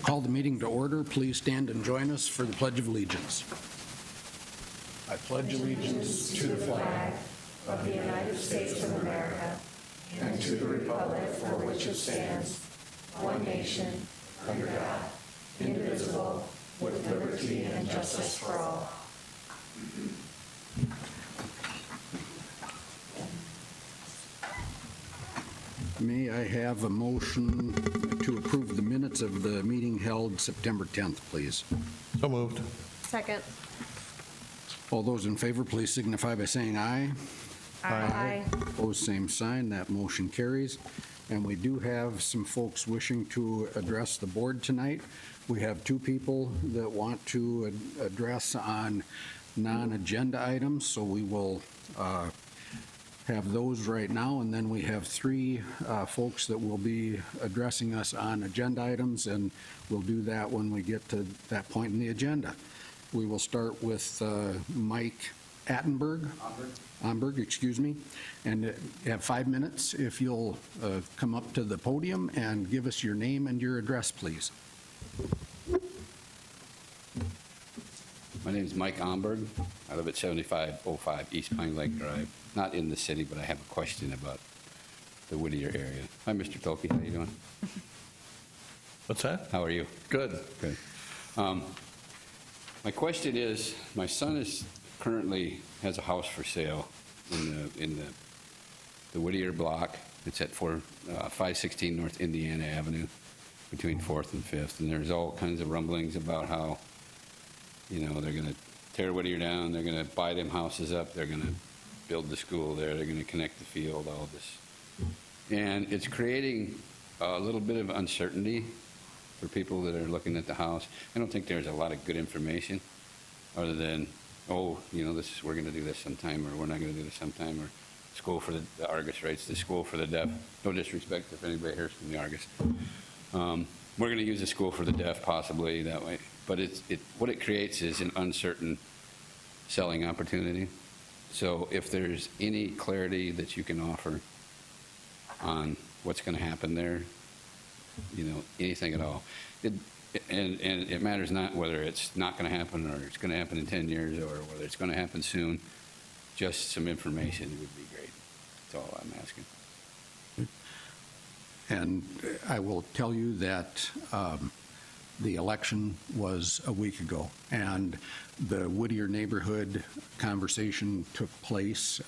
call the meeting to order. Please stand and join us for the Pledge of Allegiance. I pledge allegiance to the flag of the United States of America and to the republic for which it stands, one nation, under God, indivisible, with liberty and justice for all. May I have a motion to approve the minutes of the meeting held September 10th, please? So moved. Second. All those in favor, please signify by saying aye. Aye. Opposed, same sign. That motion carries. And we do have some folks wishing to address the board tonight. We have two people that want to address on non-agenda items, so we will have those right now, and then we have three folks that will be addressing us on agenda items, and we'll do that when we get to that point in the agenda. We will start with Mike Omberg, excuse me, and you have 5 minutes. If you'll come up to the podium and give us your name and your address, please. My name is Mike Omberg. I live at 7505 East Pine Lake Drive. Not in the city, but I have a question about the Whittier area. Hi, Mr. Tolkien. How are you doing? What's that? How are you? Good. Good. My question is, my son currently has a house for sale in the Whittier block. It's at 516 North Indiana Avenue between 4th and 5th. And there's all kinds of rumblings about how, you know, they're going to tear Whittier down, they're going to buy them houses up, they're going to build the school there, they're going to connect the field, all this. And it's creating a little bit of uncertainty for people that are looking at the house. I don't think there's a lot of good information other than, oh, you know, we're going to do this sometime, or we're not going to do this sometime, or school for the Argus writes the school for the deaf. No disrespect if anybody hears from the Argus. We're going to use the school for the deaf possibly that way. But what it creates is an uncertain selling opportunity. So if there's any clarity that you can offer on what's going to happen there, you know, anything at all, and it matters not whether it's not going to happen or it's going to happen in 10 years or whether it's going to happen soon, just some information would be great. That's all I'm asking. And I will tell you that the election was a week ago, and the Whittier neighborhood conversation took place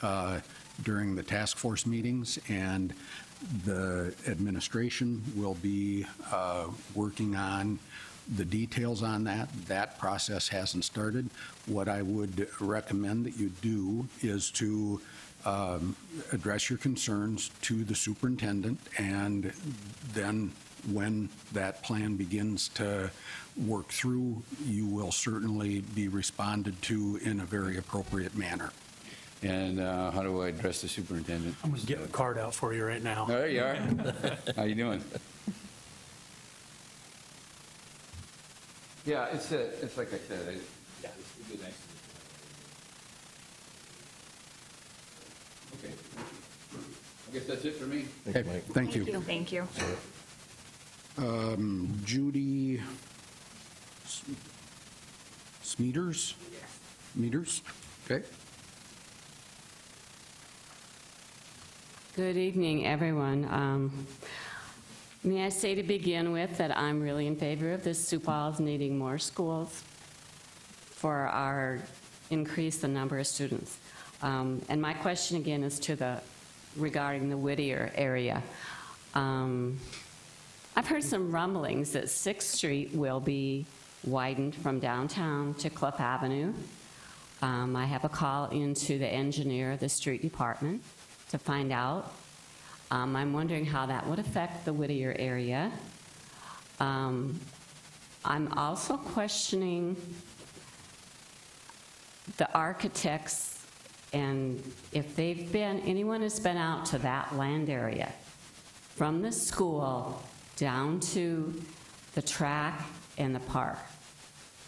during the task force meetings, and the administration will be working on the details on that. That process hasn't started. What I would recommend that you do is to address your concerns to the superintendent, and then when that plan begins to work through, you will certainly be responded to in a very appropriate manner. And how do I address the superintendent? I'm going to get the card out for you right now. Oh, there you are. How you doing? Yeah, it's like I said. It'd be nice. Okay. I guess that's it for me. Okay, thank you. Thank you. Judy Smeeters? Meters? Okay. Good evening, everyone. May I say to begin with that I'm really in favor of this Sioux Falls needing more schools for our increase the number of students. And my question again is regarding the Whittier area. I've heard some rumblings that 6th Street will be widened from downtown to Clough Avenue. I have a call into the engineer of the street department to find out. I'm wondering how that would affect the Whittier area. I'm also questioning the architects and if anyone has been out to that land area from the school down to the track and the park.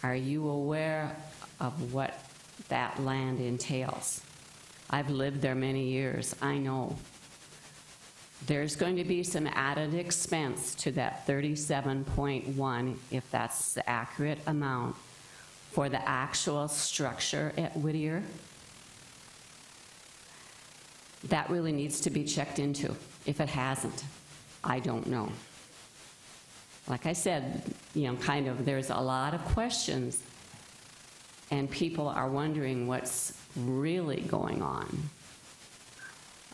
Are you aware of what that land entails? I've lived there many years. I know. There's going to be some added expense to that 37.1, if that's the accurate amount, for the actual structure at Whittier. That really needs to be checked into. If it hasn't, I don't know. Like I said, kind of, there's a lot of questions, and people are wondering what's really going on.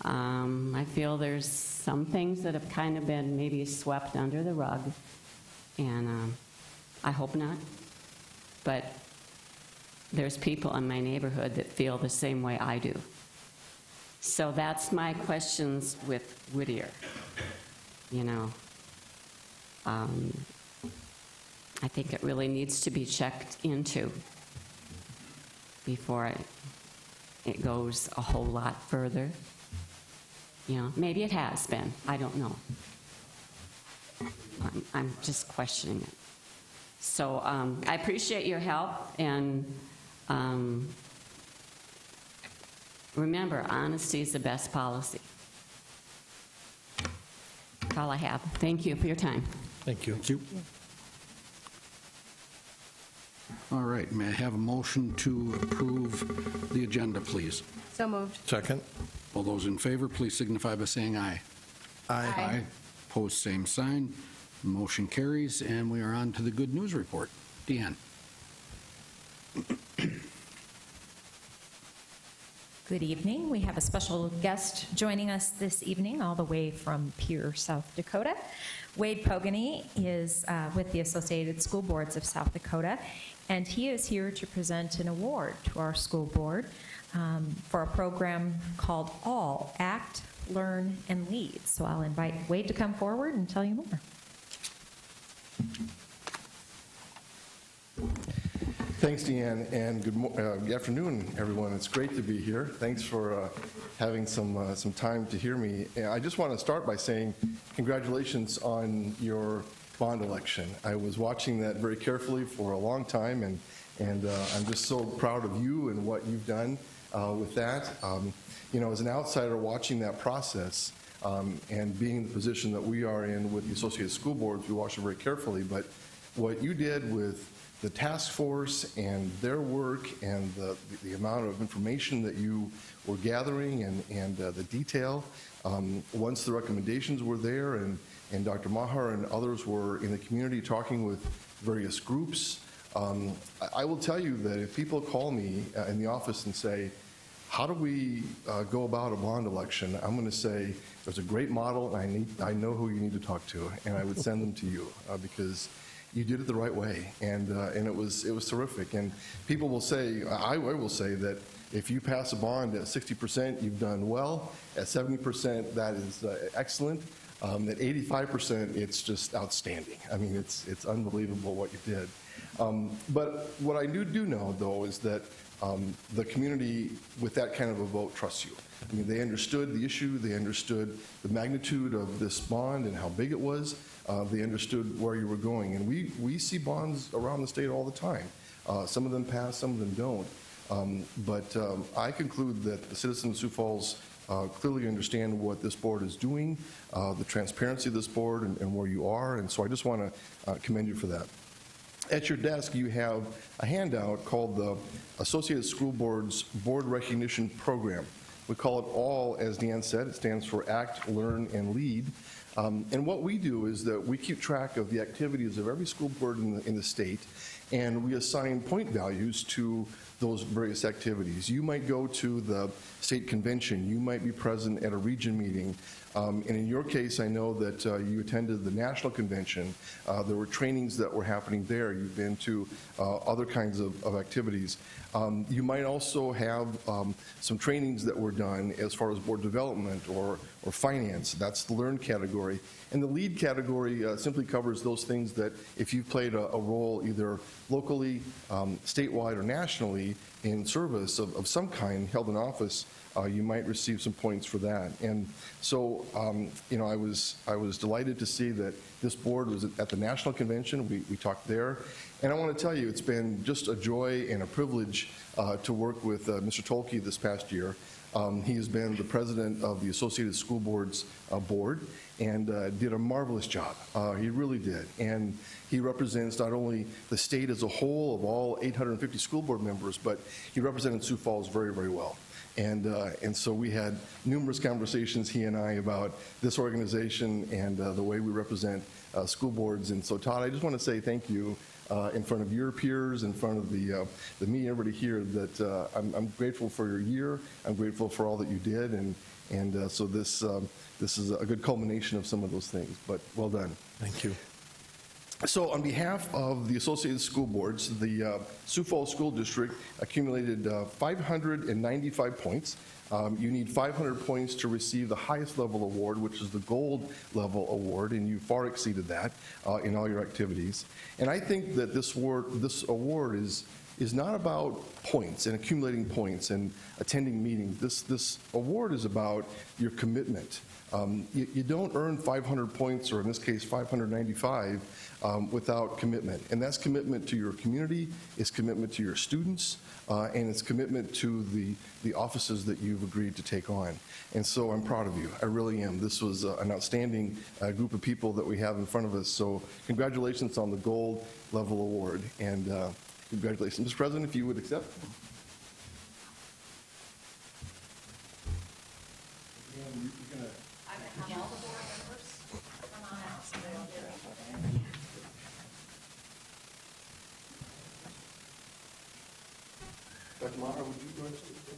I feel there's some things that have kind of been maybe swept under the rug, and I hope not. But there's people in my neighborhood that feel the same way I do. So that's my questions with Whittier. I think it really needs to be checked into before it goes a whole lot further. Maybe it has been. I don't know. I'm just questioning it. So I appreciate your help, and remember, honesty is the best policy. That's all I have. Thank you for your time. Thank you. Thank you. All right, may I have a motion to approve the agenda, please? So moved. Second? All those in favor, please signify by saying aye. Aye. Opposed, same sign. Motion carries, and we are on to the good news report. Deanne. Good evening. We have a special guest joining us this evening, all the way from Pierre, South Dakota. Wade Pogany is with the Associated School Boards of South Dakota, and he is here to present an award to our school board for a program called All Act, Learn, and Lead. So I'll invite Wade to come forward and tell you more. Thanks, Deanne, and good afternoon, everyone. It's great to be here. Thanks for having some time to hear me. I just want to start by saying congratulations on your bond election. I was watching that very carefully for a long time, and I'm just so proud of you and what you've done with that. As an outsider watching that process and being in the position that we are in with the Associated School Boards, we watch it very carefully, but what you did with the task force and their work and the amount of information that you were gathering and the detail, once the recommendations were there and Dr. Maher and others were in the community talking with various groups, I will tell you that if people call me in the office and say, how do we go about a bond election? I'm going to say, there's a great model, and I know who you need to talk to, and I would send them to you because you did it the right way, and it was terrific. And people will say, I will say that if you pass a bond at 60%, you've done well. At 70%, that is excellent. At 85%, it's just outstanding. I mean, it's unbelievable what you did. But what I do know, though, is that the community, with that kind of a vote, trusts you. I mean, they understood the issue. They understood the magnitude of this bond and how big it was. They understood where you were going. And we see bonds around the state all the time. Some of them pass, some of them don't. But I conclude that the citizens of Sioux Falls clearly understand what this board is doing, the transparency of this board and where you are. And so I just want to commend you for that. At your desk, you have a handout called the Associated School Boards Board Recognition Program. We call it ALL, as Dan said. It stands for Act, Learn, and Lead. And what we do is that we keep track of the activities of every school board in the state, and we assign point values to those various activities. You might go to the state convention. You might be present at a region meeting. And in your case, I know that you attended the national convention. There were trainings that were happening there. You've been to other kinds of activities. You might also have some trainings that were done as far as board development or finance. That's the learn category. And the lead category simply covers those things that if you've played a role either locally, statewide, or nationally, in service of some kind held in office, you might receive some points for that. And so, I was delighted to see that this board was at the national convention. We talked there. And I want to tell you, it's been just a joy and a privilege to work with Mr. Tolke this past year. He has been the president of the Associated School Boards board and did a marvelous job. He really did. And he represents not only the state as a whole of all 850 school board members, but he represented Sioux Falls very, very well. And so we had numerous conversations, he and I, about this organization and the way we represent school boards. And so, Todd, I just want to say thank you in front of your peers, in front of the me, everybody here, that I'm grateful for your year. I'm grateful for all that you did. And so this is a good culmination of some of those things. But well done. Thank you. So on behalf of the Associated School Boards, the Sioux Falls School District accumulated 595 points. You need 500 points to receive the highest level award, which is the gold level award, and you far exceeded that in all your activities. And I think that this award is not about points and accumulating points and attending meetings. This award is about your commitment. You don't earn 500 points, or in this case 595, without commitment. And that's commitment to your community, it's commitment to your students, and it's commitment to the offices that you've agreed to take on. And so I'm proud of you. I really am. This was an outstanding group of people that we have in front of us. So congratulations on the gold level award. And congratulations. Mr. President, if you would accept. Dr. Maher, would you go ahead and speak, please?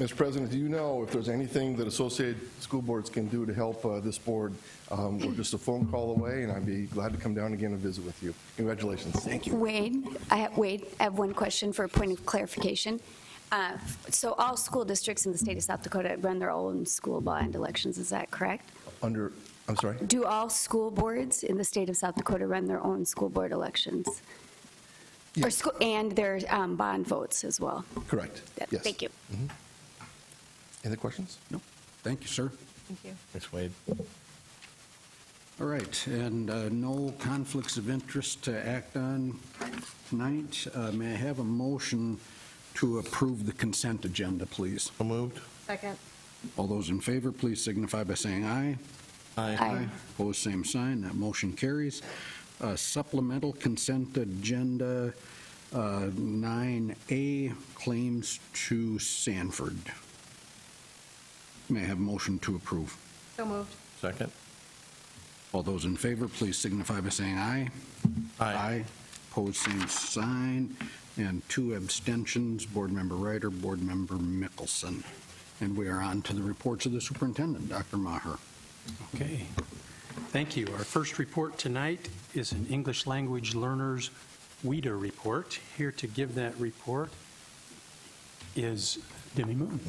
Mr. President, do you know if there's anything that Associated School Boards can do to help this board? We're just a phone call away, and I'd be glad to come down again and visit with you. Congratulations. Thank you. Wade, I have one question for a point of clarification. So all school districts in the state of South Dakota run their own school bond elections, is that correct? I'm sorry? Do all school boards in the state of South Dakota run their own school board elections? Yes. And their bond votes as well? Correct. Yes. Thank you. Mm-hmm. Any questions? No. Thank you, sir. Thank you. Thanks, Wade. All right, and no conflicts of interest to act on tonight. May I have a motion to approve the consent agenda, please? So moved. Second. All those in favor, please signify by saying aye. Aye. Opposed, same sign. That motion carries. Supplemental consent agenda 9A, claims to Sanford. May I have a motion to approve? So moved. Second. All those in favor, please signify by saying aye. Aye. Opposed, same sign. And 2 abstentions, Board Member Ryder, Board Member Mickelson. And we are on to the reports of the superintendent, Dr. Maher. Okay. Thank you. Our first report tonight is an English language learners WIDA report. Here to give that report is Demi Moon.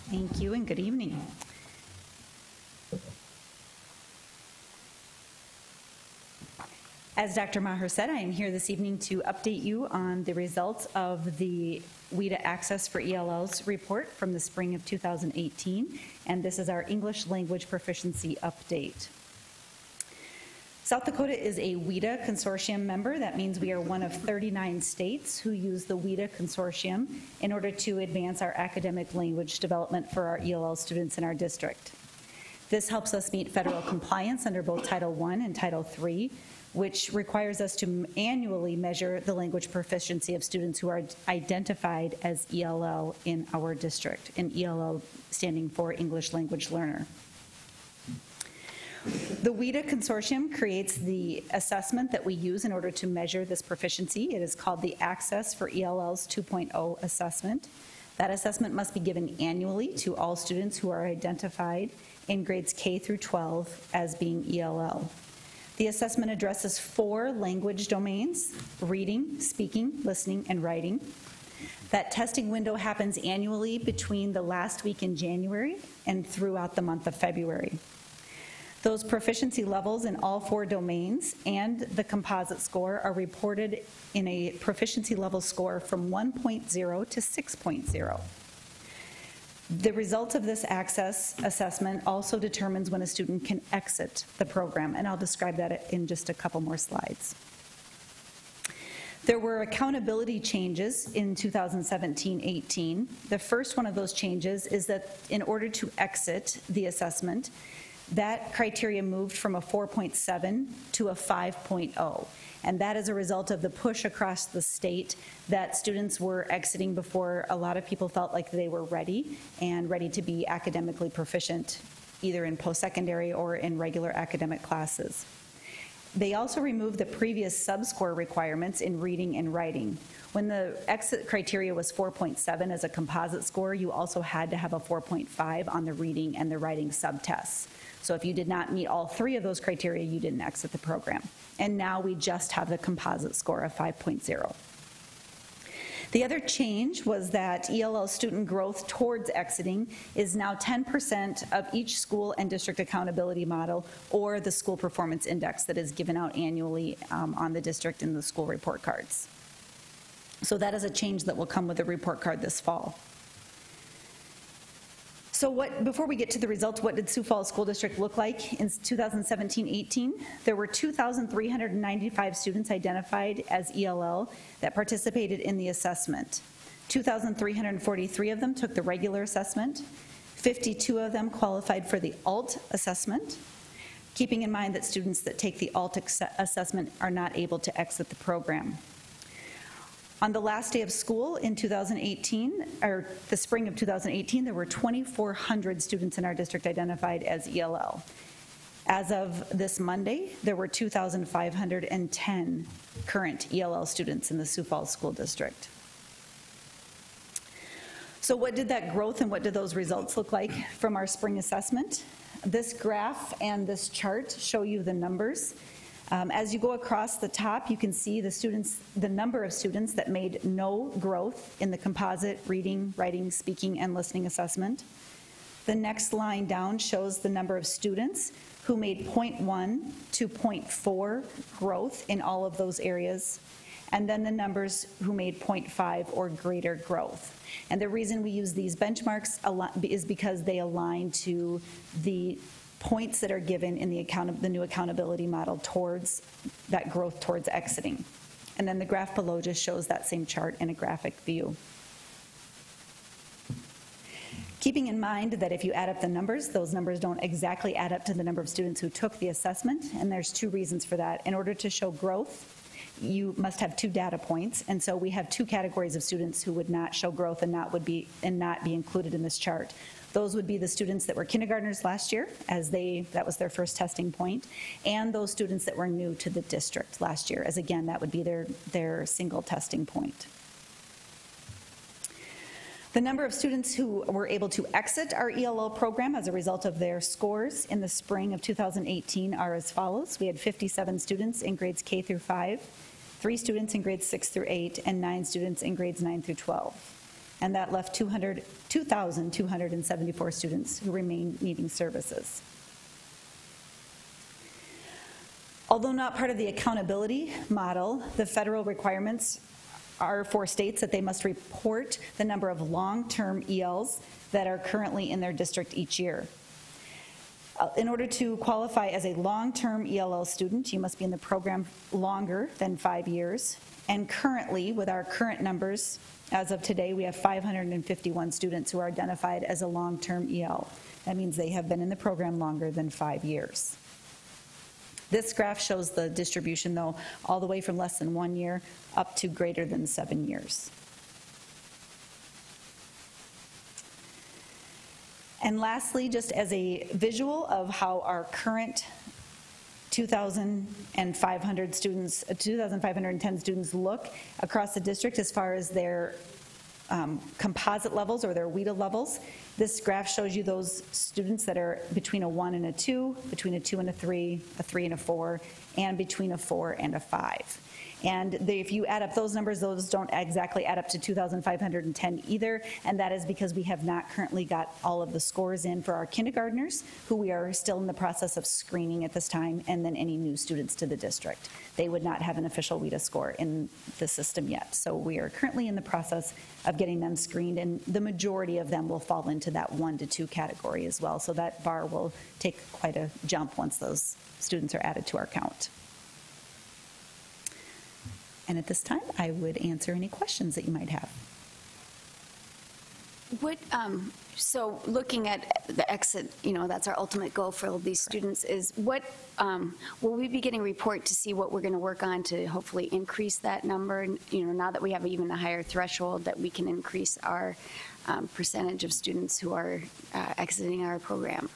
Thank you and good evening. As Dr. Maher said, I am here this evening to update you on the results of the WIDA Access for ELLs report from the spring of 2018, and this is our English language proficiency update. South Dakota is a WIDA consortium member. That means we are one of 39 states who use the WIDA consortium in order to advance our academic language development for our ELL students in our district. This helps us meet federal compliance under both Title I and Title III, which requires us to annually measure the language proficiency of students who are identified as ELL in our district, and ELL standing for English Language Learner. The WIDA consortium creates the assessment that we use in order to measure this proficiency. It is called the Access for ELLs 2.0 assessment. That assessment must be given annually to all students who are identified in grades K through 12 as being ELL. The assessment addresses 4 language domains: reading, speaking, listening, and writing. That testing window happens annually between the last week in January and throughout the month of February. Those proficiency levels in all 4 domains and the composite score are reported in a proficiency level score from 1.0 to 6.0. The results of this access assessment also determines when a student can exit the program, and I'll describe that in just a couple more slides. There were accountability changes in 2017-18. The first one of those changes is that in order to exit the assessment, that criteria moved from a 4.7 to a 5.0. And that is a result of the push across the state that students were exiting before a lot of people felt like they were ready and ready to be academically proficient, either in post-secondary or in regular academic classes. They also removed the previous sub-score requirements in reading and writing. When the exit criteria was 4.7 as a composite score, you also had to have a 4.5 on the reading and the writing subtests. So if you did not meet all 3 of those criteria, you didn't exit the program. And now we just have the composite score of 5.0. The other change was that ELL student growth towards exiting is now 10% of each school and district accountability model, or the school performance index that is given out annually on the district in the school report cards. So that is a change that will come with the report card this fall. So before we get to the results, what did Sioux Falls School District look like in 2017-18? There were 2,395 students identified as ELL that participated in the assessment. 2,343 of them took the regular assessment. 52 of them qualified for the ALT assessment, keeping in mind that students that take the ALT assessment are not able to exit the program. On the last day of school in 2018, or the spring of 2018, there were 2,400 students in our district identified as ELL. As of this Monday, there were 2,510 current ELL students in the Sioux Falls School District. So what did that growth and what did those results look like from our spring assessment? This graph and this chart show you the numbers. As you go across the top, you can see the number of students that made no growth in the composite reading, writing, speaking, and listening assessment. The next line down shows the number of students who made 0.1 to 0.4 growth in all of those areas, and then the numbers who made 0.5 or greater growth. And the reason we use these benchmarks is because they align to the points that are given in the new accountability model towards that growth towards exiting. And then the graph below just shows that same chart in a graphic view. Keeping in mind that if you add up the numbers, those numbers don't exactly add up to the number of students who took the assessment, and there's 2 reasons for that. In order to show growth, you must have 2 data points, and so we have 2 categories of students who would not show growth and not be included in this chart. Those would be the students that were kindergartners last year, that was their first testing point, and those students that were new to the district last year, as again, that would be their single testing point. The number of students who were able to exit our ELL program as a result of their scores in the spring of 2018 are as follows. We had 57 students in grades K through 5, 3 students in grades 6 through 8, and 9 students in grades 9 through 12. And that left 2,274 students who remain needing services. Although not part of the accountability model, the federal requirements are for states that they must report the number of long-term ELs that are currently in their district each year. In order to qualify as a long-term ELL student, you must be in the program longer than 5 years. And currently, with our current numbers, as of today, we have 551 students who are identified as a long-term EL. That means they have been in the program longer than 5 years. This graph shows the distribution, though, all the way from less than 1 year up to greater than 7 years. And lastly, just as a visual of how our current 2,500 students, 2,510 students look across the district as far as their composite levels or their WIDA levels. This graph shows you those students that are between a 1 and a 2, between a 2 and a 3 and a 4, and between a 4 and a 5. And if you add up those numbers, those don't exactly add up to 2,510 either, and that is because we have not currently got all of the scores in for our kindergartners, who we are still in the process of screening at this time, and then any new students to the district. They would not have an official WIDA score in the system yet. So we are currently in the process of getting them screened, and the majority of them will fall into that 1 to 2 category as well. So that bar will take quite a jump once those students are added to our count. And at this time, I would answer any questions that you might have. What, so looking at the exit, that's our ultimate goal for all these students, is what, will we be getting a report to see what we're going to work on to hopefully increase that number? Now that we have even a higher threshold, that we can increase our percentage of students who are exiting our program?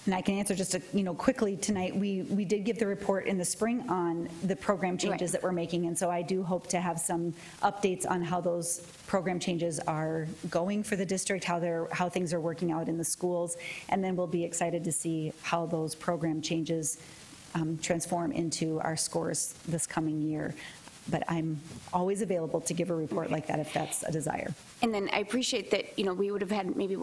And I can answer just quickly tonight. We did give the report in the spring on the program changes that we're making, and so I do hope to have some updates on how those program changes are going for the district, how things are working out in the schools, and then we'll be excited to see how those program changes transform into our scores this coming year. But I'm always available to give a report like that if that's a desire. And then I appreciate that we would have had maybe,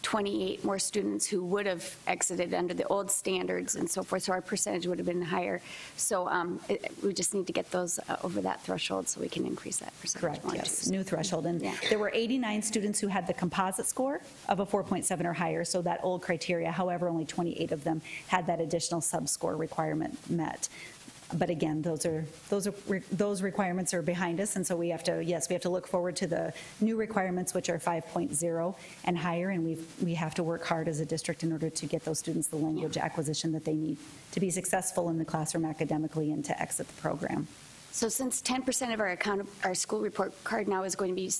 28 more students who would have exited under the old standards and so forth, so our percentage would have been higher. So we just need to get those over that threshold so we can increase that percentage. Correct, more yes, too. new threshold. And there were 89 students who had the composite score of a 4.7 or higher, so that old criteria. However, only 28 of them had that additional sub-score requirement met. But again, those requirements are behind us, and so we have to look forward to the new requirements, which are 5.0 and higher, and we have to work hard as a district in order to get those students the language acquisition that they need to be successful in the classroom academically and to exit the program. So since 10% of our school report card now is going to be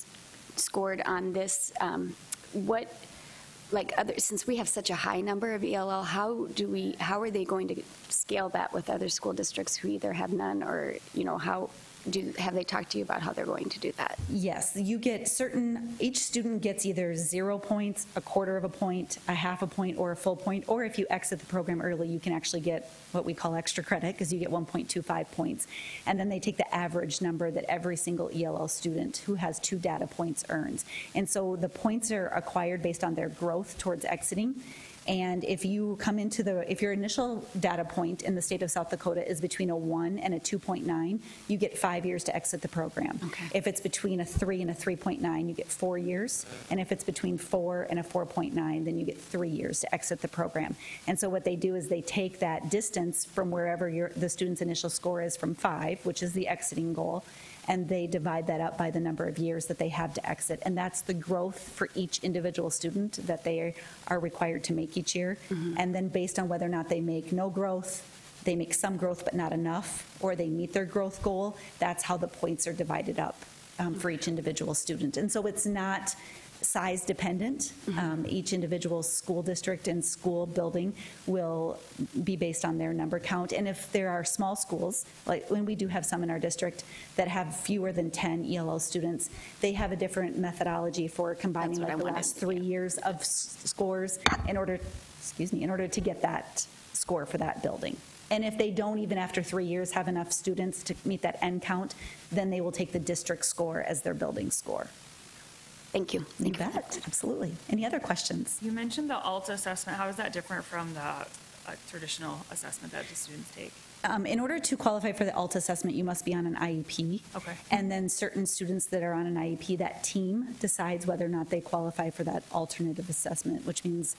scored on this, since we have such a high number of ELL, how are they going to scale that with other school districts who either have none or, have they talked to you about how they're going to do that? Yes, each student gets either 0 points, a quarter of a point, a half a point, or a full point, or if you exit the program early, you can actually get what we call extra credit, because you get 1.25 points. And then they take the average number that every single ELL student who has 2 data points earns. And so the points are acquired based on their growth towards exiting. And if you come if your initial data point in the state of South Dakota is between a 1 and a 2.9, you get 5 years to exit the program. Okay. If it's between a 3 and a 3.9, you get 4 years. And if it's between 4 and a 4.9, then you get 3 years to exit the program. And so what they do is they take that distance from wherever the student's initial score is from 5, which is the exiting goal, and they divide that up by the number of years that they have to exit. And that's the growth for each individual student that they are required to make each year. Mm-hmm. And then based on whether or not they make no growth, they make some growth but not enough, or they meet their growth goal, that's how the points are divided up for each individual student. And so it's not size dependent. Mm-hmm. Each individual school district and school building will be based on their number count. And if there are small schools, like when we do have some in our district that have fewer than 10 ELL students, they have a different methodology for combining the last 3 years of scores in order to get that score for that building. And if they don't, even after 3 years, have enough students to meet that end count, then they will take the district score as their building score. Thank you. You bet, absolutely. Any other questions? You mentioned the ALTA assessment. How is that different from the traditional assessment that the students take? In order to qualify for the ALTA assessment, you must be on an IEP. Okay. And then certain students that are on an IEP, that team decides whether or not they qualify for that alternative assessment, which means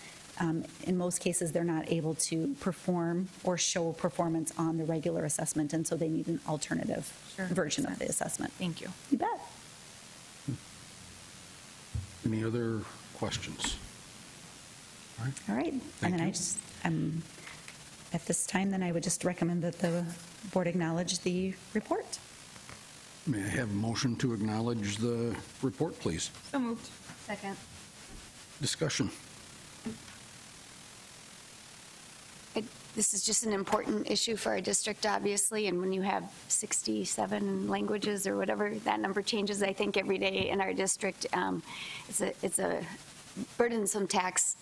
in most cases they're not able to perform or show performance on the regular assessment, and so they need an alternative version of the assessment. Thank you. You bet. Any other questions? All right. All right. Thank And then you. I'm At this time, then I would just recommend that the board acknowledge the report. May I have a motion to acknowledge the report, please? So moved. Second. Discussion. This is just an important issue for our district, obviously, and when you have 67 languages or whatever, that number changes, I think, every day in our district. It's a burdensome task,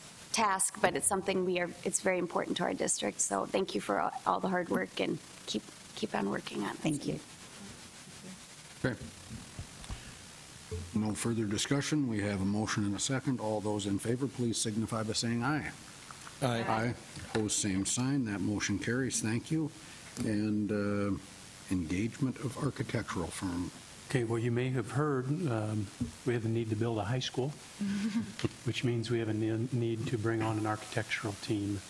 but it's something it's very important to our district. So thank you for all the hard work, and keep on working on it. Thank you. Okay. No further discussion. We have a motion and a second. All those in favor, please signify by saying aye. Aye. Aye. Opposed, same sign. That motion carries. Thank you. And engagement of architectural firm. Okay, well, you may have heard, we have a need to build a high school, which means we have a need to bring on an architectural team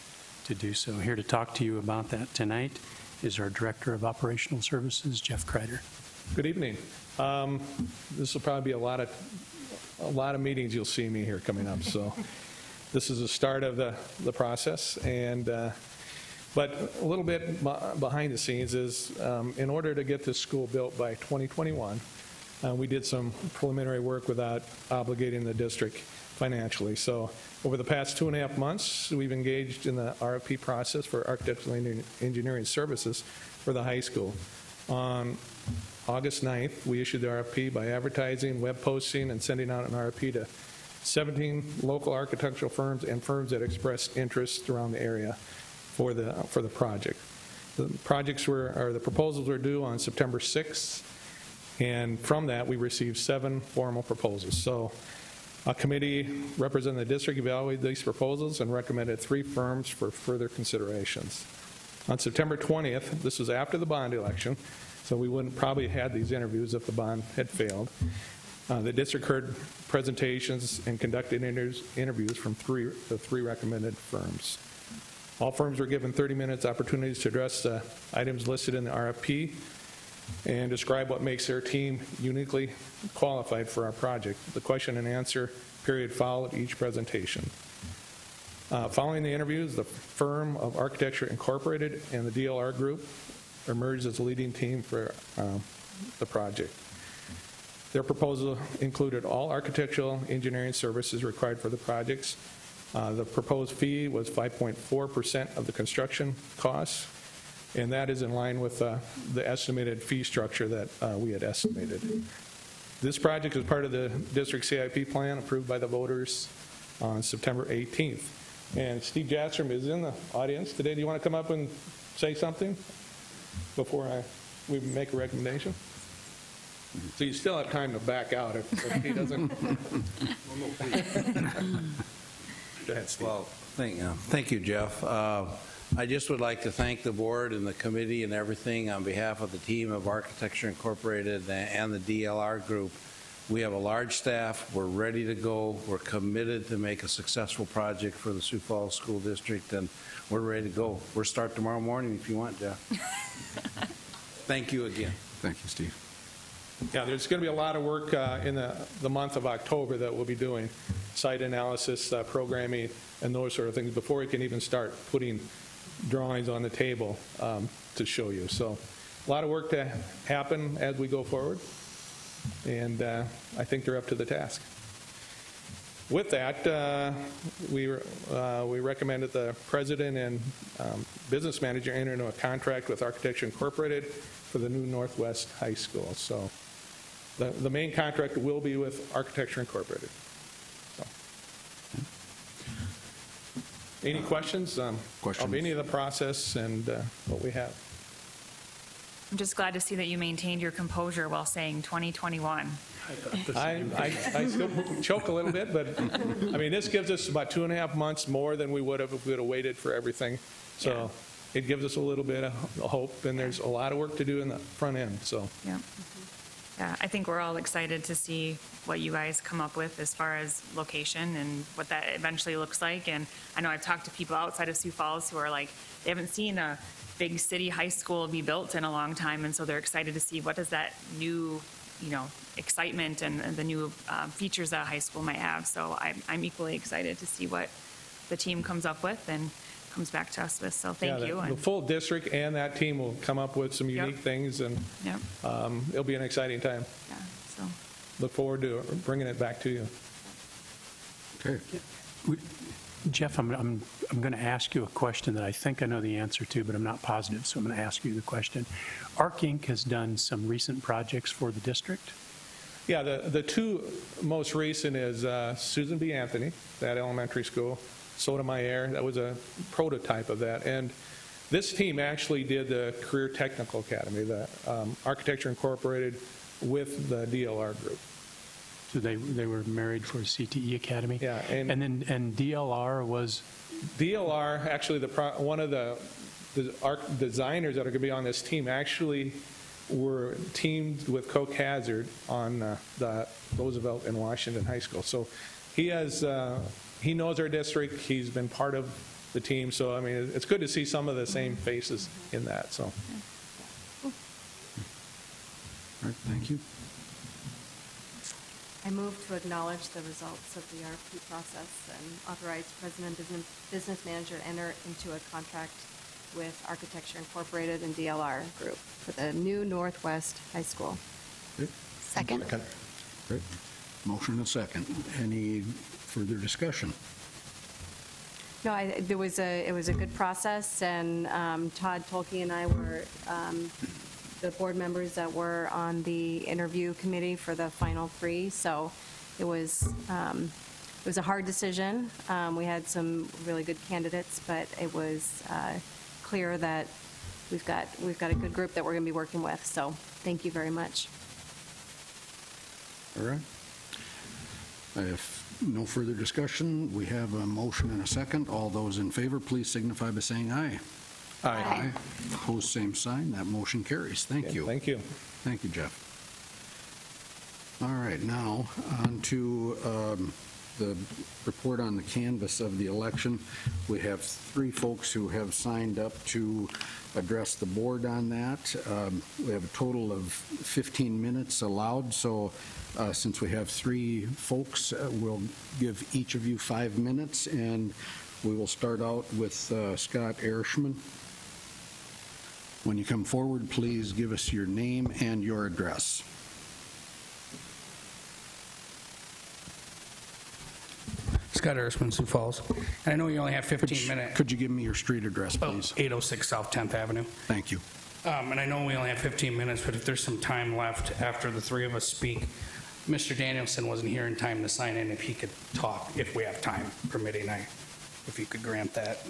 to do so. Here to talk to you about that tonight is our Director of Operational Services, Jeff Kreider. Good evening. This will probably be a lot of meetings you'll see me here coming up. So this is the start of the process, and but a little bit behind the scenes is in order to get this school built by 2021, we did some preliminary work without obligating the district financially. So over the past 2.5 months, we've engaged in the RFP process for architectural engineering services for the high school. On August 9th, we issued the RFP by advertising, web posting, and sending out an RFP to 17 local architectural firms and firms that expressed interest around the area for the project. The proposals were due on September 6th, and from that we received 7 formal proposals. So a committee representing the district evaluated these proposals and recommended 3 firms for further considerations. On September 20th, this was after the bond election, so we wouldn't probably have had these interviews if the bond had failed. The district heard presentations and conducted interviews from the three recommended firms. All firms were given 30 minutes opportunities to address the items listed in the RFP and describe what makes their team uniquely qualified for our project. The question and answer period followed each presentation. Following the interviews, the firm of Architecture Incorporated and the DLR Group emerged as the leading team for the project. Their proposal included all architectural engineering services required for the projects. The proposed fee was 5.4% of the construction costs, and that is in line with the estimated fee structure that we had estimated. This project is part of the district CIP plan approved by the voters on September 18th. And Steve Jastrom is in the audience today. Do you want to come up and say something before we make a recommendation? So you still have time to back out if he doesn't. Go ahead, Steve. Well, thank you, Jeff. I just would like to thank the board and the committee and everything on behalf of the team of Architecture Incorporated and the DLR Group. We have a large staff. We're ready to go. We're committed to make a successful project for the Sioux Falls School District, and we're ready to go. We'll start tomorrow morning if you want, Jeff. Thank you again. Thank you, Steve. Yeah, there's going to be a lot of work in the month of October that we'll be doing, site analysis, programming, and those sort of things before we can even start putting drawings on the table to show you. So a lot of work to happen as we go forward, and I think they're up to the task. With that, we recommend that the president and business manager enter into a contract with Architecture Incorporated for the new Northwest High School. So the main contract will be with Architecture Incorporated. So. Any questions of any of the process and what we have? I'm just glad to see that you maintained your composure while saying 2021. I still choke a little bit, but I mean, this gives us about 2.5 months more than we would have if we would have waited for everything. So it gives us a little bit of hope, and there's a lot of work to do in the front end. So yeah, I think we're all excited to see what you guys come up with as far as location and what that eventually looks like. And I know I've talked to people outside of Sioux Falls who are like, they haven't seen a big city high school be built in a long time, and so they're excited to see what does that new, excitement and the new features that a high school might have. So I'm equally excited to see what the team comes up with and comes back to us with, so thank you. The full district and that team will come up with some unique things, and Yep. It'll be an exciting time. Yeah, so. Look forward to bringing it back to you. Okay. Jeff, I'm going to ask you a question that I think I know the answer to, but I'm not positive, so I'm going to ask you the question. ARC Inc. has done some recent projects for the district. Yeah, the two most recent is Susan B. Anthony, that elementary school, Sotomayor, that was a prototype of that. And this team actually did the Career Technical Academy, the Architecture Incorporated with the DLR group. So they were married for CTE Academy? Yeah. And DLR was? DLR, actually, one of the art designers that are going to be on this team actually were teamed with Coke Hazard on the Roosevelt and Washington High School. So he knows our district. He's been part of the team. So, I mean, it's good to see some of the same faces in that. So. All right, thank you. I move to acknowledge the results of the RFP process and authorize President and Business Manager to enter into a contract with Architecture Incorporated and DLR Group for the new Northwest High School. Okay. Second. Great. Motion and second. Any further discussion? No, it was a good process, and Todd Tolke and I were the board members that were on the interview committee for the final three. So it was a hard decision. We had some really good candidates, but it was clear that we've got a good group that we're going to be working with. So thank you very much. All right. If no further discussion, we have a motion and a second. All those in favor, please signify by saying aye. Aye. Opposed, same sign. That motion carries. Thank you. Thank you. Thank you, Jeff. All right, now on to the report on the canvass of the election. We have 3 folks who have signed up to address the board on that. We have a total of 15 minutes allowed, so since we have 3 folks, we'll give each of you 5 minutes, and we will start out with Scott Erishman. When you come forward, please give us your name and your address. Scott Erishman, Sioux Falls. And I know you only have 15 minutes. Could you give me your street address, please? 806 South 10th Avenue. Thank you. And I know we only have 15 minutes, but if there's some time left after the 3 of us speak, Mr. Danielson wasn't here in time to sign in. If he could talk, if we have time permitting, if you could grant that.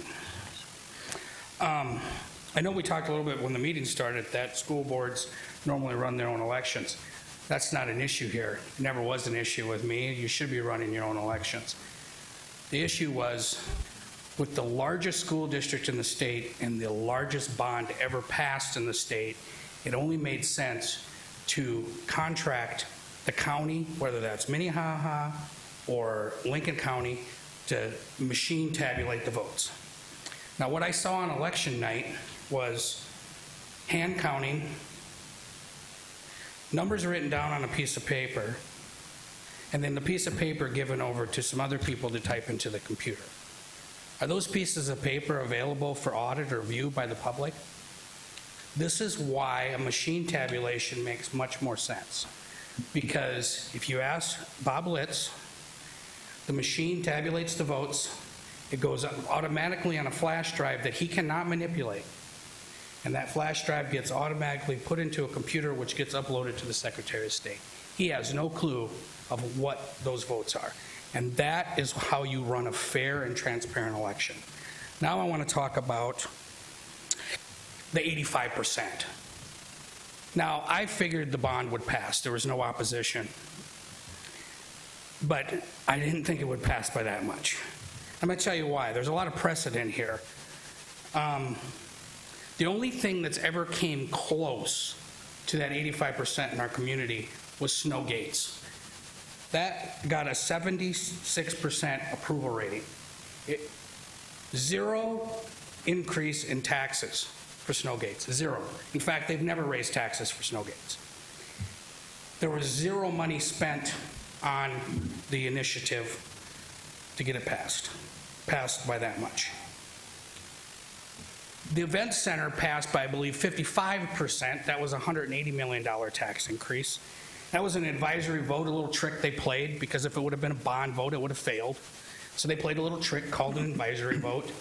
I know we talked a little bit when the meeting started that school boards normally run their own elections. That's not an issue here. It never was an issue with me. You should be running your own elections. The issue was with the largest school district in the state and the largest bond ever passed in the state, it only made sense to contract the county, whether that's Minnehaha or Lincoln County, to machine tabulate the votes. Now, what I saw on election night was hand counting, numbers written down on a piece of paper, and then the piece of paper given over to some other people to type into the computer. Are those pieces of paper available for audit or view by the public? This is why a machine tabulation makes much more sense. Because if you ask Bob Litz, the machine tabulates the votes, it goes automatically on a flash drive that he cannot manipulate. And that flash drive gets automatically put into a computer which gets uploaded to the Secretary of State. He has no clue of what those votes are. And that is how you run a fair and transparent election. Now I want to talk about the 85%. Now, I figured the bond would pass. There was no opposition. But I didn't think it would pass by that much. I'm going to tell you why. There's a lot of precedent here. The only thing that's ever came close to that 85% in our community was snow gates. That got a 76% approval rating. Zero increase in taxes for snow gates, zero. In fact, they've never raised taxes for snow gates. There was zero money spent on the initiative to get it passed by that much. The event center passed by, I believe, 55%. That was a $180 million tax increase. That was an advisory vote, a little trick they played, because if it would have been a bond vote, it would have failed. So they played a little trick called an advisory vote.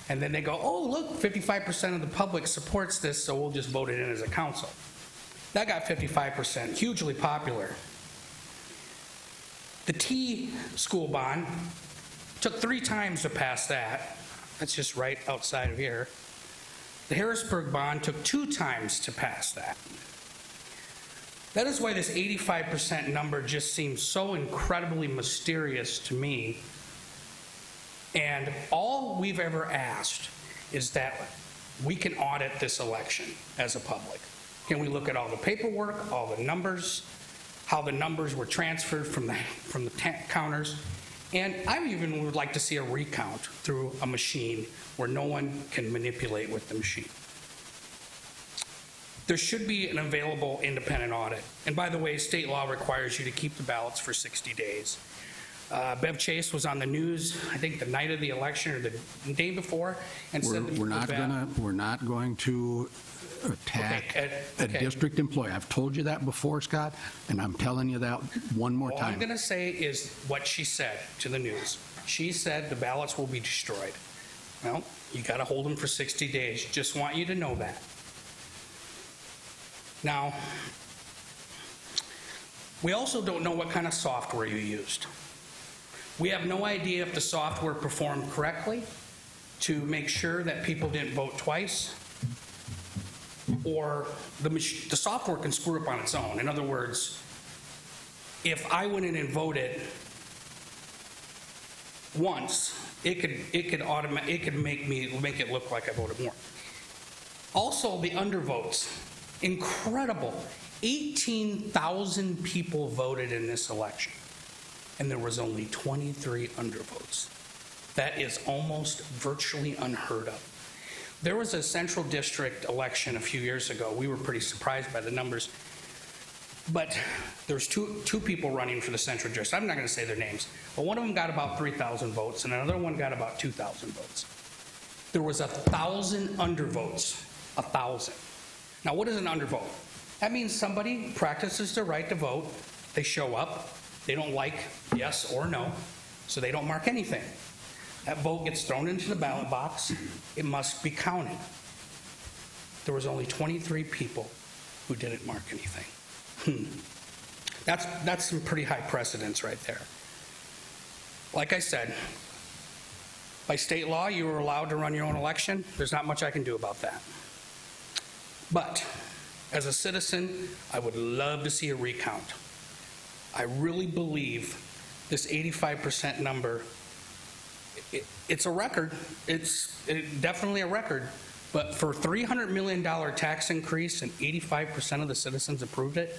And then they go, oh, look, 55% of the public supports this, so we'll just vote it in as a council. That got 55%, hugely popular. The T school bond took 3 times to pass that. That's just right outside of here. The Harrisburg bond took 2 times to pass that. That is why this 85% number just seems so incredibly mysterious to me. And all we've ever asked is that we can audit this election as a public. Can we look at all the paperwork, all the numbers, how the numbers were transferred from the counters? And I even would like to see a recount through a machine where no one can manipulate with the machine. There should be an available independent audit. And by the way, state law requires you to keep the ballots for 60 days. Bev Chase was on the news, I think the night of the election or the day before, and said that we're not going to attack a district employee. I've told you that before, Scott, and I'm telling you that one more time. All I'm going to say is what she said to the news. She said the ballots will be destroyed. Well, you got to hold them for 60 days. Just want you to know that. Now, we also don't know what kind of software you used. We have no idea if the software performed correctly to make sure that people didn't vote twice, or the software can screw up on its own. In other words, if I went in and voted once, it could make it look like I voted more. Also, the undervotes, incredible. 18,000 people voted in this election, and there was only 23 undervotes. That is almost virtually unheard of. There was a central district election a few years ago. We were pretty surprised by the numbers. But there's two people running for the central district. I'm not going to say their names, but one of them got about 3,000 votes, and another one got about 2,000 votes. There was 1,000 undervotes. 1,000. Now, what is an undervote? That means somebody practices their right to vote. They show up. They don't like yes or no, so they don't mark anything. That vote gets thrown into the ballot box. It must be counted. There was only 23 people who didn't mark anything. That's some pretty high precedence right there. Like I said, by state law, you are allowed to run your own election. There's not much I can do about that. But as a citizen, I would love to see a recount. I really believe this 85% number, it's a record. It's definitely a record. But for $300 million tax increase and 85% of the citizens approved it,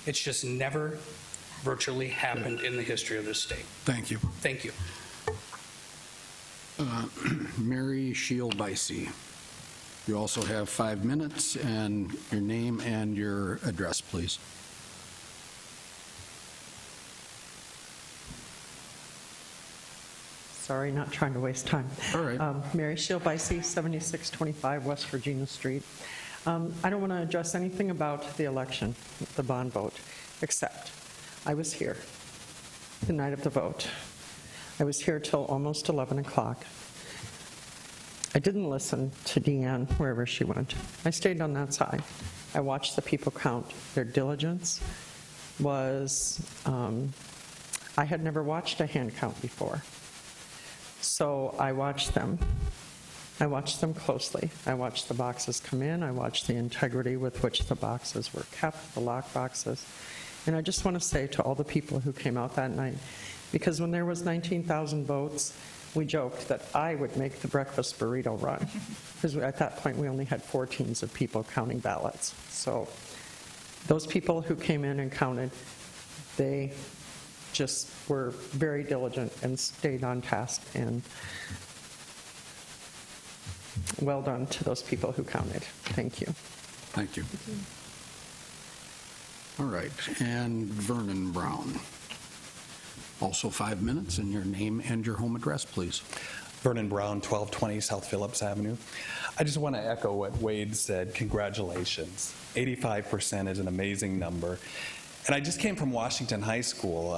it's just never virtually happened in the history of this state. Thank you. Thank you. Mary Shield-Dicey. You also have 5 minutes, and your name and your address, please. Sorry, not trying to waste time. All right. Mary Shield-Dicey, 7625 West Virginia Street. I don't want to address anything about the election, the bond vote, except I was here the night of the vote. I was here till almost 11 o'clock. I didn't listen to Deanne wherever she went. I stayed on that side. I watched the people count. Their diligence was, I had never watched a hand count before. So I watched them. I watched them closely. I watched the boxes come in. I watched the integrity with which the boxes were kept, the lock boxes. And I just want to say to all the people who came out that night, because when there was 19,000 votes, we joked that I would make the breakfast burrito run, because at that point we only had 4 teams of people counting ballots. So those people who came in and counted, they just were very diligent and stayed on task, and well done to those people who counted. Thank you. Thank you. All right, and Vernon Brown. Also 5 minutes, and your name and your home address, please. Vernon Brown, 1220 South Phillips Avenue. I just want to echo what Wade said. Congratulations. 85% is an amazing number. And I just came from Washington High School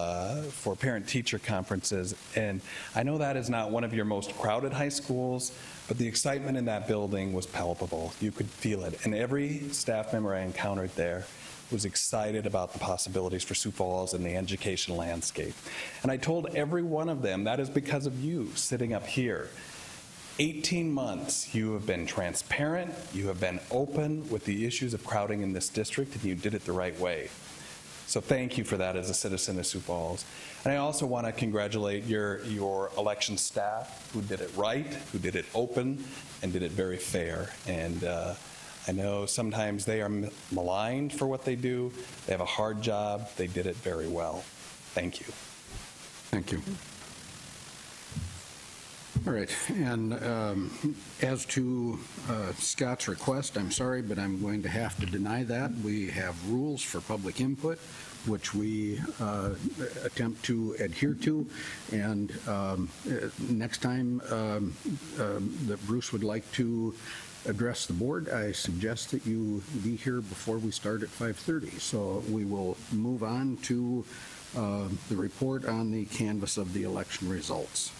for parent-teacher conferences, and I know that is not one of your most crowded high schools, but the excitement in that building was palpable. You could feel it. And every staff member I encountered there was excited about the possibilities for Sioux Falls and the education landscape. And I told every one of them that is because of you sitting up here. 18 months, you have been transparent, you have been open with the issues of crowding in this district, and you did it the right way. So thank you for that as a citizen of Sioux Falls. And I also want to congratulate your election staff who did it right, who did it open, and did it very fair. And I know sometimes they are maligned for what they do. They have a hard job. They did it very well. Thank you. Thank you. All right, and as to Scott's request, I'm sorry, but I'm going to have to deny that. We have rules for public input, which we attempt to adhere to, and next time that Bruce would like to address the board, I suggest that you be here before we start at 5:30. So we will move on to the report on the canvass of the election results.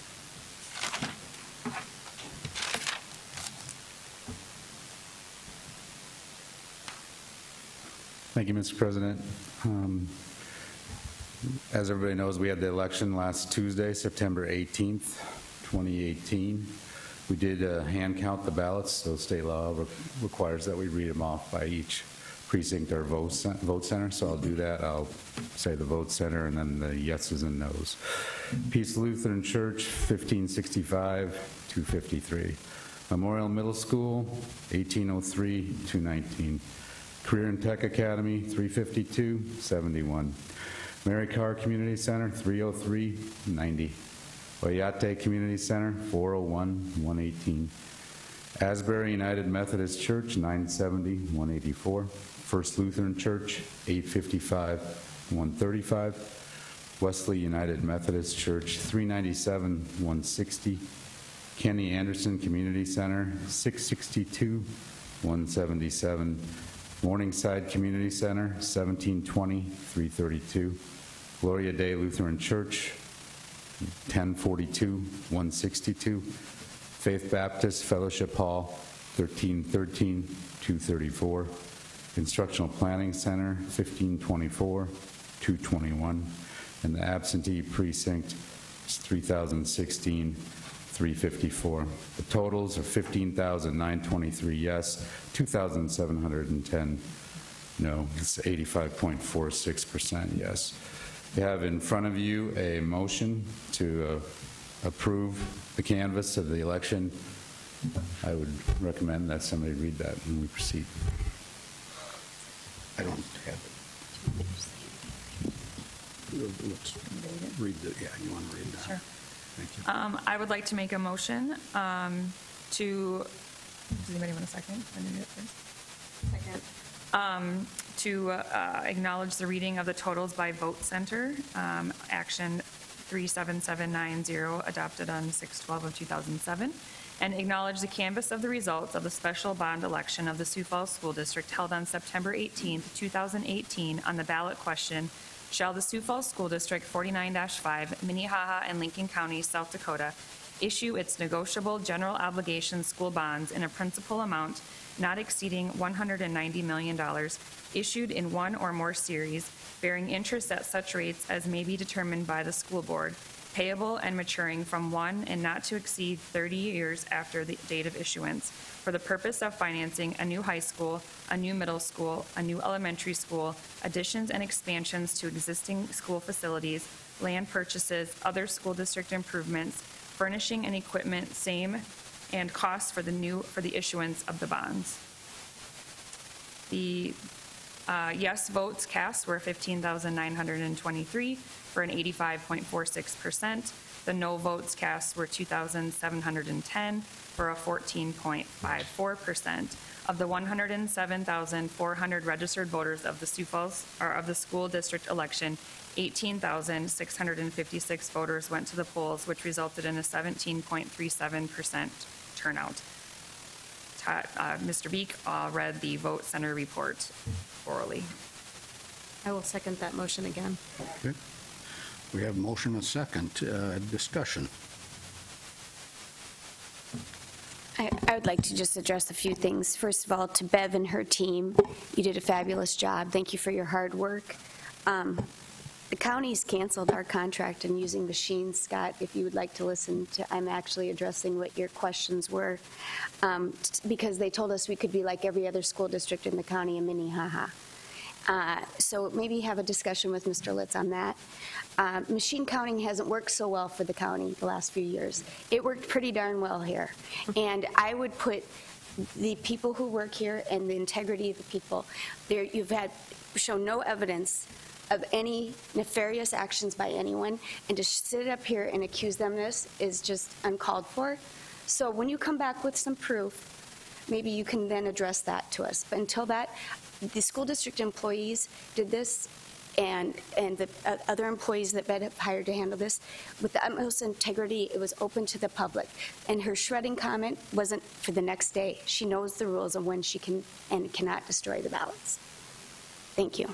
Thank you, Mr. President. As everybody knows, we had the election last Tuesday, September 18th, 2018. We did hand count the ballots, so state law requires that we read them off by each precinct or vote center, so I'll do that. I'll say the vote center and then the yeses and nos. Peace Lutheran Church, 1565, 253. Memorial Middle School, 1803, 219. Career and Tech Academy, 352, 71. Mary Carr Community Center, 303, 90. Oyate Community Center, 401, 118. Asbury United Methodist Church, 970, 184. First Lutheran Church, 855, 135. Wesley United Methodist Church, 397, 160. Kenny Anderson Community Center, 662, 177. Morningside Community Center, 1720, 332. Gloria Day Lutheran Church, 1042, 162. Faith Baptist Fellowship Hall, 1313, 234. Instructional Planning Center, 1524, 221. And the absentee precinct is 3016, 354. The totals are 15,923 yes, 2,710 no. It's 85.46% yes. You have in front of you a motion to approve the canvass of the election. I would recommend that somebody read that when we proceed. I don't have it. Let's read the, yeah, you want to read that? Sure. Thank you. I would like to make a motion to, does anybody want a second? I need it first. Second. To acknowledge the reading of the totals by vote center, action 37790, adopted on 6/12 of 2007, and acknowledge the canvass of the results of the special bond election of the Sioux Falls School District held on September 18th, 2018 on the ballot question, shall the Sioux Falls School District 49-5, Minnehaha and Lincoln County, South Dakota, issue its negotiable general obligation school bonds in a principal amount not exceeding $190 million, issued in one or more series, bearing interest at such rates as may be determined by the school board, payable and maturing from 1 and not to exceed 30 years after the date of issuance, for the purpose of financing a new high school, a new middle school, a new elementary school, additions and expansions to existing school facilities, land purchases, other school district improvements, furnishing and equipment, same, and costs for the issuance of the bonds. The yes votes cast were 15,923 for an 85.46%. The no votes cast were 2,710 for a 14.54%. Of the 107,400 registered voters of the Sioux Falls, or of the school district election, 18,656 voters went to the polls, which resulted in a 17.37% turnout. Mr. Beek read the vote center report orally. I will second that motion again. Okay. We have a motion and a second. Discussion. I would like to just address a few things. First of all, to Bev and her team, you did a fabulous job. Thank you for your hard work. The county's canceled our contract in using machines. Scott, if you would like to listen to, I'm actually addressing what your questions were, because they told us we could be like every other school district in the county, a Minnehaha. So maybe have a discussion with Mr. Litz on that. Machine counting hasn't worked so well for the county the last few years. It worked pretty darn well here. And I would put the people who work here and the integrity of the people there. You've had shown no evidence of any nefarious actions by anyone, and to sit up here and accuse them of this is just uncalled for. So when you come back with some proof, maybe you can then address that to us. But until that, the school district employees did this, and the other employees that Bed have hired to handle this, with the utmost integrity. It was open to the public. And her shredding comment wasn't for the next day. She knows the rules of when she can and cannot destroy the ballots. Thank you.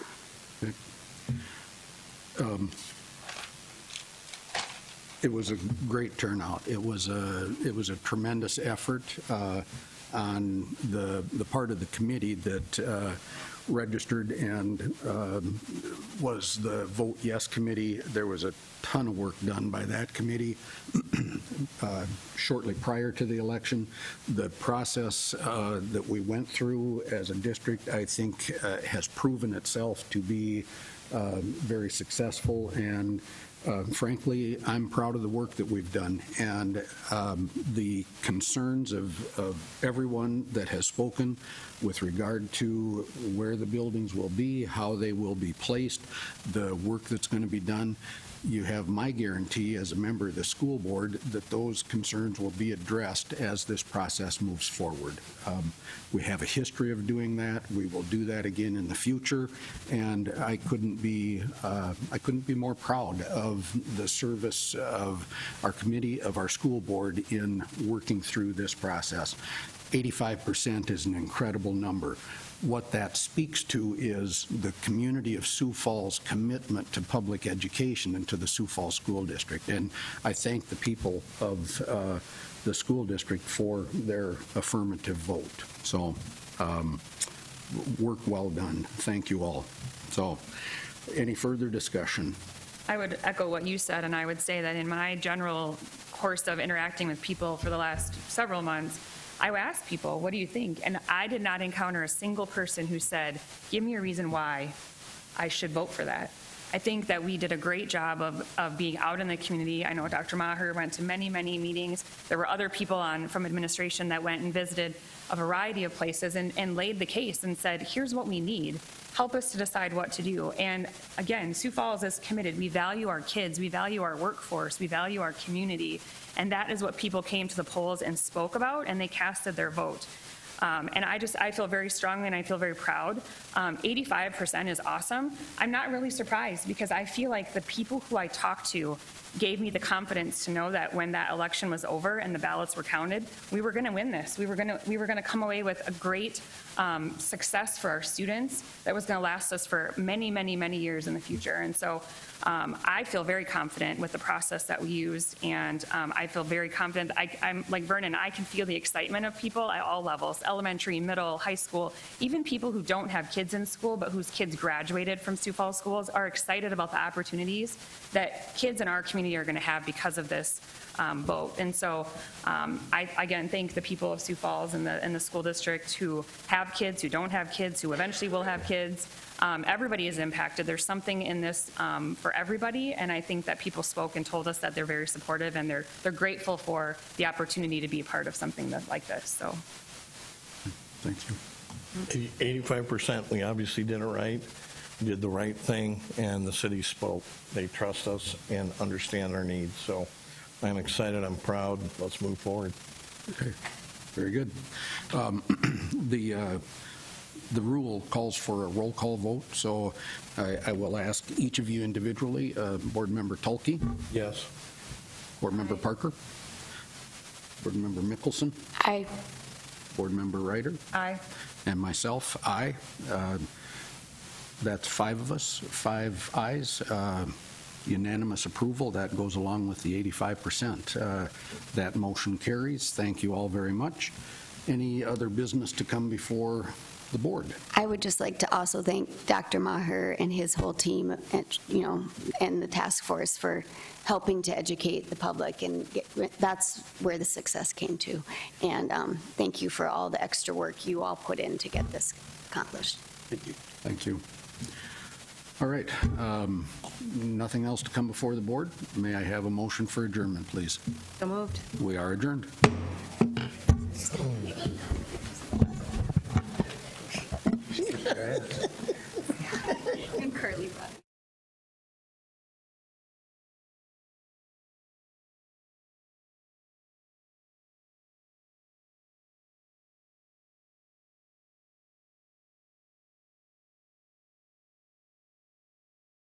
It was a great turnout. It was a tremendous effort on the part of the committee that registered and was the Vote Yes committee. There was a ton of work done by that committee shortly prior to the election. The process that we went through as a district, I think, has proven itself to be very successful, and frankly, I'm proud of the work that we've done, and the concerns of everyone that has spoken with regard to where the buildings will be, how they will be placed, the work that's going to be done. You have my guarantee as a member of the school board that those concerns will be addressed as this process moves forward. We have a history of doing that. We will do that again in the future, and I couldn't be more proud of the service of our committee, of our school board in working through this process. 85% is an incredible number. What that speaks to is the community of Sioux Falls' commitment to public education and to the Sioux Falls School District. And I thank the people of the school district for their affirmative vote. So work well done. Thank you all. So any further discussion? I would echo what you said, and I would say that in my general course of interacting with people for the last several months, I would ask people, what do you think? And I did not encounter a single person who said, give me a reason why I should vote for that. I think that we did a great job of being out in the community. I know Dr. Maher went to many, many meetings. There were other people from administration that went and visited a variety of places and laid the case and said, here's what we need. Help us to decide what to do. And again, Sioux Falls is committed. We value our kids. We value our workforce. We value our community. And that is what people came to the polls and spoke about, and they casted their vote. And I feel very strongly and I feel very proud. 85% is awesome. I'm not really surprised because I feel like the people who I talked to gave me the confidence to know that when that election was over and the ballots were counted, we were going to win this. We were going to come away with a great success for our students that was going to last us for many, many, many years in the future. And so I feel very confident with the process that we used, and I feel very confident. I'm like Vernon, I can feel the excitement of people at all levels, elementary, middle, high school, even people who don't have kids in school but whose kids graduated from Sioux Falls schools are excited about the opportunities that kids in our community are going to have because of this vote. And so I again thank the people of Sioux Falls and the school district who have kids, who don't have kids, who eventually will have kids. Everybody is impacted. There's something in this for everybody, and I think that people spoke and told us that they're very supportive and they're grateful for the opportunity to be a part of something like this. So, thank you. 85%, we obviously did it right. We did the right thing, and the city spoke. They trust us and understand our needs. So I'm excited, I'm proud, let's move forward. Okay, very good. The rule calls for a roll call vote, so I will ask each of you individually. Board Member Tulkey? Yes. Board Member Parker? Board Member Mickelson? Aye. Board Member Ryder? Aye. And myself, aye. That's 5 of us, 5 ayes. Unanimous approval. That goes along with the 85%. That motion carries. Thank you all very much. Any other business to come before the board? I would just like to also thank Dr. Maher and his whole team, and the task force for helping to educate the public, and that's where the success came to. And thank you for all the extra work you all put in to get this accomplished. Thank you. Thank you. All right. Nothing else to come before the board? May I have a motion for adjournment, please? So moved. We are adjourned. Go ahead.